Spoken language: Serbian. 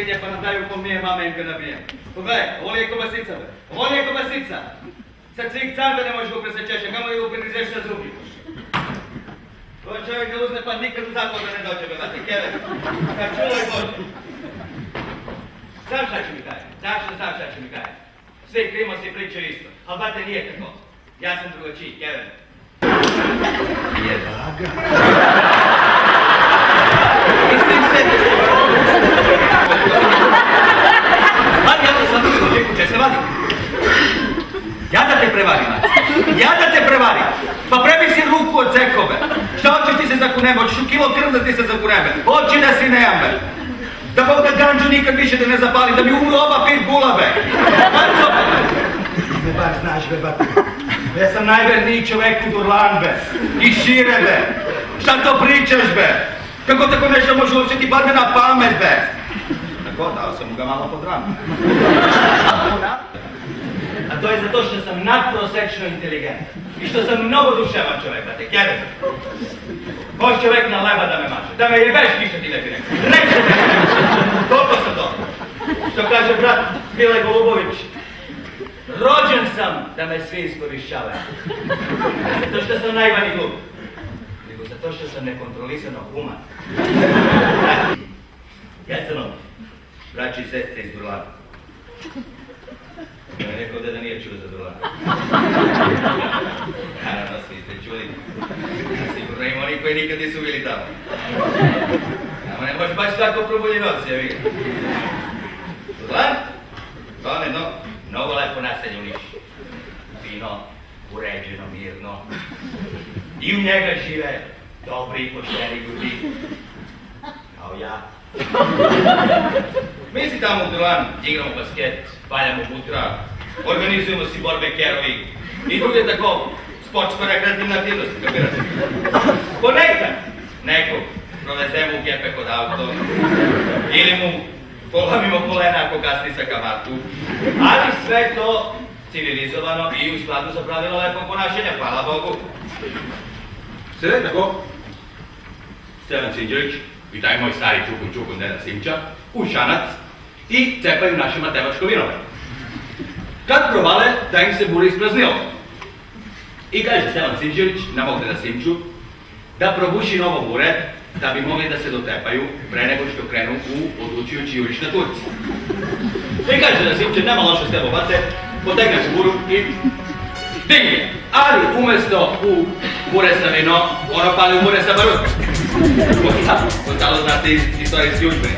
svinje pa nam daju po mije mame im ga nabijem. Pogledaj, ovo je kobasica, be. Ovo je kobasica. Sad svih can da ne možeš ga presečeš, kamo je uprizeš sa zubi. Ovo čovjek ga uzme pa nikad u zatvor da ne dođe, be, znate, kjeve. Kad čuvaj Bože. Sam šta će mi kaje, sam šta će mi kaje. Svi krimosi pričaju isto, ali bate nije tako. Ja sam drugačiji, Kevin. Jebaga. Mislim se... Vadi, ja to sam drugo kuće, se vadi. Ja da te prevarim, ja da te prevarim. Pa prebi si ruku od cekove. Šta hoćeš ti se zakuneme, hoćeš u kilo krv da ti se zakuneme. Hoći da si nejambe. Da Bog da ganđu nikad više da ne zapali, da mi umru oba pit gulabe. Ne bar znaš, be, bati. Ja sam najverniji čovek u Durlan, be. I šire, be. Šta to pričaš, be? Kako tako nešto može uopće ti padne na pamet, be? Tako, dao sam mu ga malo pod ramu. A to je zato što sam nadprosečno inteligentan. I što sam mnogo duševan čovek, brate, Kevin. Hoš čovek na leba da me maže, da me jebeš ništa ti ne bi rekao. Reče me, toliko sam dobro. Što kaže brat Mile Golubović, rođen sam da me svi iskorišćavaju. Ne zato što sam naivan i glup, nego zato što sam nekontrolisano human. Jesam ono, braći i sestre iz Durlana. Ja je rekao da nije čuo za Durlana. Naravno, svi ste čuli. Sigurno ima oni koji nikad nisu bili tamo. Tamo ne možeš baš tako probuditi noć, ja vidim. Durlan? To je jedno mnogo lepo naselje u Nišu. Fino, uređeno, mirno. I u njega žive dobri i pošteni ljudi. Kao ja. Mi si tamo u Durlanu, igramo basket, valjamo butra, organizujemo si borbe kerovi i druge tako sportsko-rekreativne aktivnosti, kapirate? Ponekad nekog provezemo u kepe kod auto ili mu polomimo kolena ako kasni sa kamatu, ali sve to civilizovano i u skladu sa pravila lepog ponašanja, hvala Bogu. Sve tako, Stevan Sinđelić i taj moj stari čukun deda Simča u šanac i cepaju naše matevačko vinove. Kad provale, da im se bure ispraznilo. I kaže Stevan Sinđelić na mog deda Simču da probuši novo bure da bi mogli da se dotepaju pre nego što krenu u odlučujući juriš na Turci. I kaže da Simče nema loše s tebo bate, potegne u buru i digne. Ali umesto u bure sa vino, ono pali u bure sa barutka. Ostalo znate iz istorijski udžbenik.